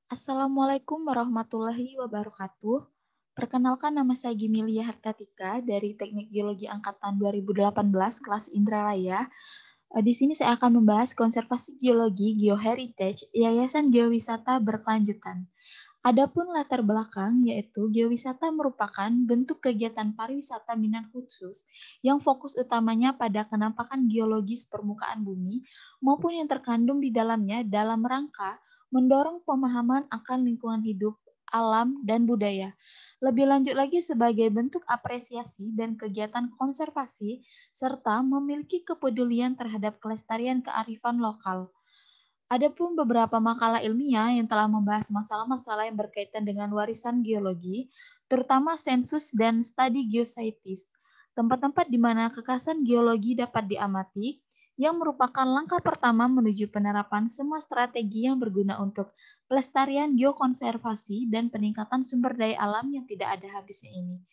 Assalamualaikum warahmatullahi wabarakatuh. Perkenalkan nama saya Gimilia Hartatika dari Teknik Geologi Angkatan 2018 kelas Indralaya. Di sini saya akan membahas konservasi geologi geoheritage Yayasan Geowisata Berkelanjutan. Adapun latar belakang yaitu geowisata merupakan bentuk kegiatan pariwisata minat khusus yang fokus utamanya pada kenampakan geologis permukaan bumi maupun yang terkandung di dalamnya dalam rangka mendorong pemahaman akan lingkungan hidup, alam, dan budaya. Lebih lanjut lagi sebagai bentuk apresiasi dan kegiatan konservasi serta memiliki kepedulian terhadap kelestarian kearifan lokal. Adapun beberapa makalah ilmiah yang telah membahas masalah-masalah yang berkaitan dengan warisan geologi, terutama sensus dan studi geoscientis, tempat-tempat di mana kekasan geologi dapat diamati, yang merupakan langkah pertama menuju penerapan semua strategi yang berguna untuk pelestarian geokonservasi dan peningkatan sumber daya alam yang tidak ada habisnya ini,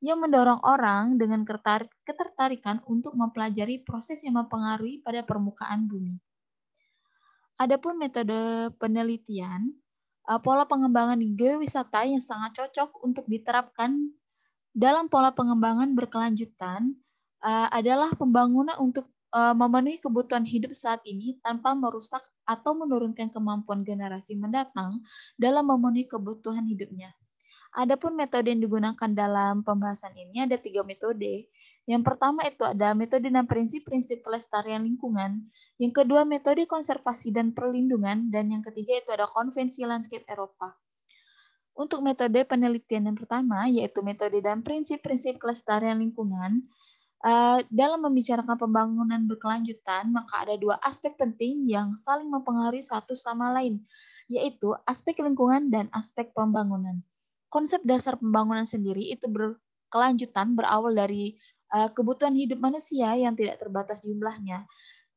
yang mendorong orang dengan ketertarikan untuk mempelajari proses yang mempengaruhi pada permukaan bumi. Adapun metode penelitian, pola pengembangan geowisata yang sangat cocok untuk diterapkan dalam pola pengembangan berkelanjutan adalah pembangunan untuk memenuhi kebutuhan hidup saat ini tanpa merusak atau menurunkan kemampuan generasi mendatang dalam memenuhi kebutuhan hidupnya. Adapun metode yang digunakan dalam pembahasan ini ada 3 metode. Yang pertama itu ada metode dan prinsip-prinsip pelestarian lingkungan. Yang kedua metode konservasi dan perlindungan. Dan yang ketiga itu ada konvensi landscape Eropa. Untuk metode penelitian yang pertama yaitu metode dan prinsip-prinsip kelestarian lingkungan. Dalam membicarakan pembangunan berkelanjutan, maka ada dua aspek penting yang saling mempengaruhi satu sama lain, yaitu aspek lingkungan dan aspek pembangunan. Konsep dasar pembangunan sendiri itu berkelanjutan berawal dari kebutuhan hidup manusia yang tidak terbatas jumlahnya,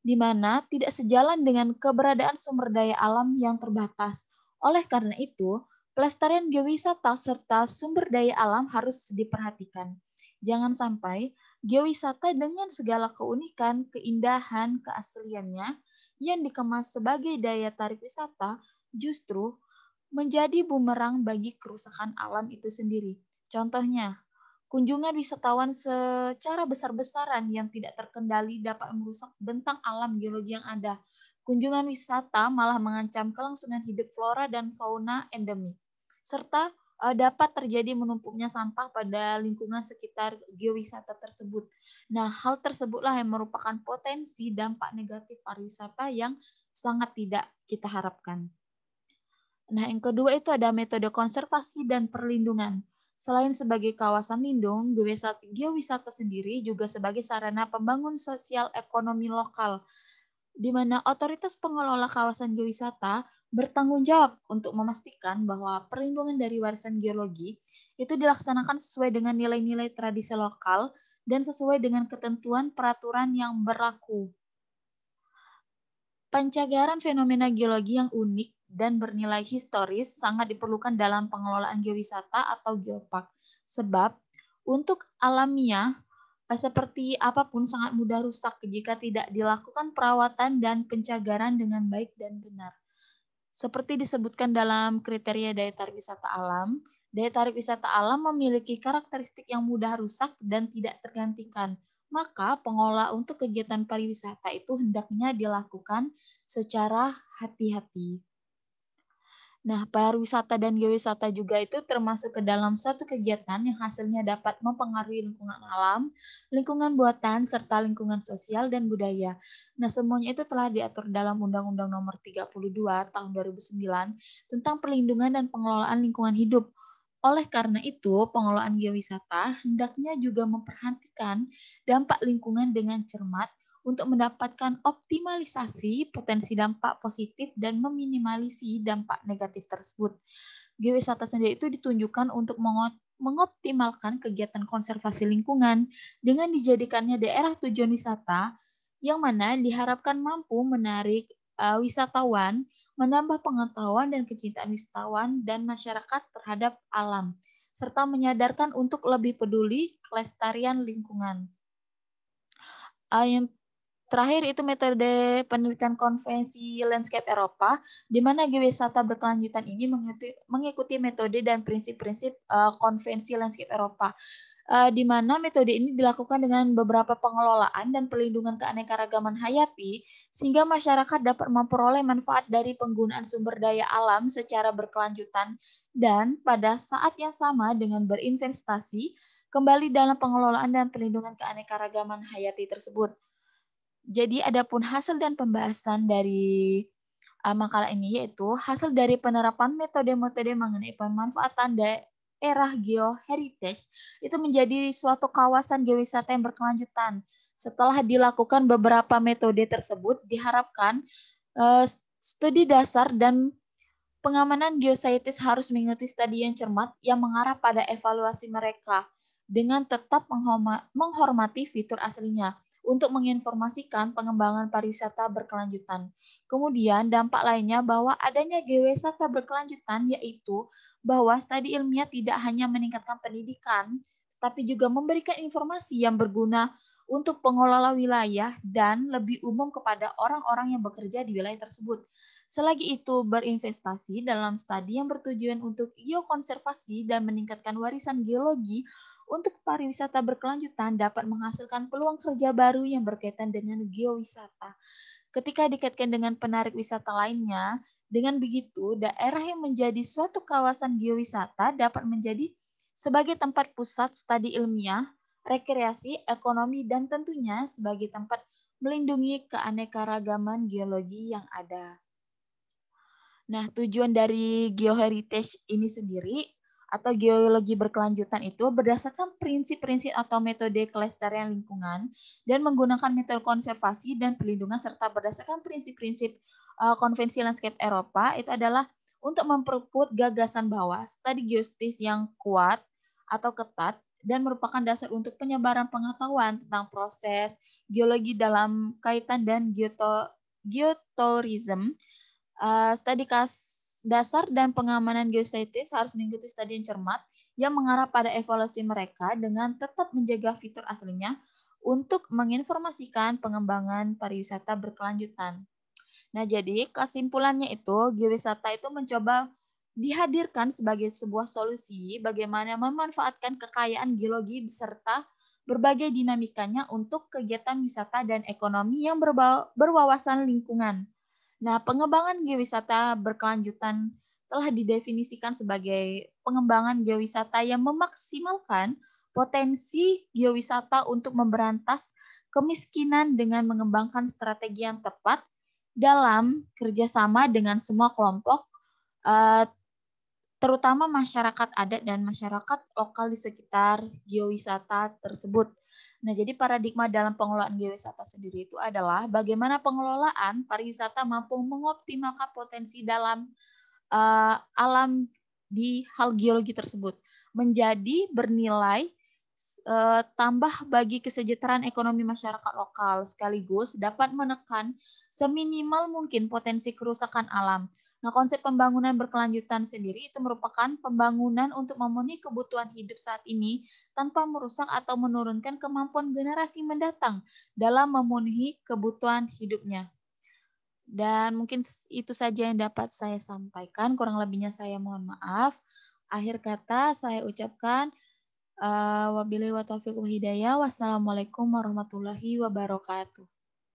di mana tidak sejalan dengan keberadaan sumber daya alam yang terbatas. Oleh karena itu, pelestarian geowisata serta sumber daya alam harus diperhatikan. Jangan sampai geowisata dengan segala keunikan, keindahan, keasliannya yang dikemas sebagai daya tarik wisata justru menjadi bumerang bagi kerusakan alam itu sendiri. Contohnya, kunjungan wisatawan secara besar-besaran yang tidak terkendali dapat merusak bentang alam geologi yang ada. Kunjungan wisata malah mengancam kelangsungan hidup flora dan fauna endemik, serta dapat terjadi menumpuknya sampah pada lingkungan sekitar geowisata tersebut. Nah, hal tersebutlah yang merupakan potensi dampak negatif pariwisata yang sangat tidak kita harapkan. Nah, yang kedua itu ada metode konservasi dan perlindungan. Selain sebagai kawasan lindung, geowisata sendiri juga sebagai sarana pembangun sosial ekonomi lokal, di mana otoritas pengelola kawasan geowisata bertanggung jawab untuk memastikan bahwa perlindungan dari warisan geologi itu dilaksanakan sesuai dengan nilai-nilai tradisi lokal dan sesuai dengan ketentuan peraturan yang berlaku. Pencagaran fenomena geologi yang unik dan bernilai historis sangat diperlukan dalam pengelolaan geowisata atau geopark. Sebab untuk alamiah seperti apapun sangat mudah rusak jika tidak dilakukan perawatan dan pencagaran dengan baik dan benar. Seperti disebutkan dalam kriteria daya tarik wisata alam, daya tarik wisata alam memiliki karakteristik yang mudah rusak dan tidak tergantikan. Maka pengelola untuk kegiatan pariwisata itu hendaknya dilakukan secara hati-hati. Nah, pariwisata dan geowisata juga itu termasuk ke dalam suatu kegiatan yang hasilnya dapat mempengaruhi lingkungan alam, lingkungan buatan, serta lingkungan sosial dan budaya. Nah, semuanya itu telah diatur dalam Undang-Undang Nomor 32 Tahun 2009 tentang perlindungan dan pengelolaan lingkungan hidup. Oleh karena itu, pengelolaan geowisata hendaknya juga memperhatikan dampak lingkungan dengan cermat untuk mendapatkan optimalisasi potensi dampak positif dan meminimalisasi dampak negatif tersebut. Geowisata sendiri itu ditunjukkan untuk mengoptimalkan kegiatan konservasi lingkungan dengan dijadikannya daerah tujuan wisata yang mana diharapkan mampu menarik wisatawan, menambah pengetahuan dan kecintaan wisatawan dan masyarakat terhadap alam, serta menyadarkan untuk lebih peduli kelestarian lingkungan. Yang terakhir itu metode penelitian konvensi landscape Eropa, di mana geowisata berkelanjutan ini mengikuti metode dan prinsip-prinsip konvensi landscape Eropa. Di mana metode ini dilakukan dengan beberapa pengelolaan dan perlindungan keanekaragaman hayati, sehingga masyarakat dapat memperoleh manfaat dari penggunaan sumber daya alam secara berkelanjutan dan pada saat yang sama dengan berinvestasi kembali dalam pengelolaan dan perlindungan keanekaragaman hayati tersebut. Jadi adapun hasil dan pembahasan dari makalah ini yaitu hasil dari penerapan metode-metode mengenai pemanfaatan daerah geoheritage itu menjadi suatu kawasan geowisata yang berkelanjutan. Setelah dilakukan beberapa metode tersebut, diharapkan studi dasar dan pengamanan geoscientist harus mengikuti studi yang cermat yang mengarah pada evaluasi mereka dengan tetap menghormati fitur aslinya untuk menginformasikan pengembangan pariwisata berkelanjutan. Kemudian dampak lainnya bahwa adanya geowisata berkelanjutan yaitu bahwa studi ilmiah tidak hanya meningkatkan pendidikan, tetapi juga memberikan informasi yang berguna untuk pengelola wilayah dan lebih umum kepada orang-orang yang bekerja di wilayah tersebut. Selagi itu berinvestasi dalam studi yang bertujuan untuk geokonservasi dan meningkatkan warisan geologi untuk pariwisata berkelanjutan dapat menghasilkan peluang kerja baru yang berkaitan dengan geowisata. Ketika dikaitkan dengan penarik wisata lainnya, dengan begitu daerah yang menjadi suatu kawasan geowisata dapat menjadi sebagai tempat pusat studi ilmiah, rekreasi, ekonomi, dan tentunya sebagai tempat melindungi keanekaragaman geologi yang ada. Nah, tujuan dari geoheritage ini sendiri atau geologi berkelanjutan itu berdasarkan prinsip-prinsip atau metode kelestarian lingkungan dan menggunakan metode konservasi dan perlindungan serta berdasarkan prinsip-prinsip konvensi landscape Eropa itu adalah untuk memperkuat gagasan bahwa studi geostis yang kuat atau ketat dan merupakan dasar untuk penyebaran pengetahuan tentang proses geologi dalam kaitan dan geotourism. Studi dasar dan pengamanan geoscientist harus mengikuti studi yang cermat yang mengarah pada evaluasi mereka dengan tetap menjaga fitur aslinya untuk menginformasikan pengembangan pariwisata berkelanjutan. Nah, jadi kesimpulannya itu geowisata itu mencoba dihadirkan sebagai sebuah solusi bagaimana memanfaatkan kekayaan geologi beserta berbagai dinamikanya untuk kegiatan wisata dan ekonomi yang berwawasan lingkungan. Nah, pengembangan geowisata berkelanjutan telah didefinisikan sebagai pengembangan geowisata yang memaksimalkan potensi geowisata untuk memberantas kemiskinan dengan mengembangkan strategi yang tepat dalam kerjasama dengan semua kelompok, terutama masyarakat adat dan masyarakat lokal di sekitar geowisata tersebut. Nah, jadi paradigma dalam pengelolaan geowisata sendiri itu adalah bagaimana pengelolaan pariwisata mampu mengoptimalkan potensi dalam alam di hal geologi tersebut, menjadi bernilai tambah bagi kesejahteraan ekonomi masyarakat lokal, sekaligus dapat menekan seminimal mungkin potensi kerusakan alam. Nah, konsep pembangunan berkelanjutan sendiri itu merupakan pembangunan untuk memenuhi kebutuhan hidup saat ini tanpa merusak atau menurunkan kemampuan generasi mendatang dalam memenuhi kebutuhan hidupnya. Dan mungkin itu saja yang dapat saya sampaikan, kurang lebihnya saya mohon maaf. Akhir kata saya ucapkan wabillahi wa taufiq wa hidayah. Wassalamualaikum warahmatullahi wabarakatuh.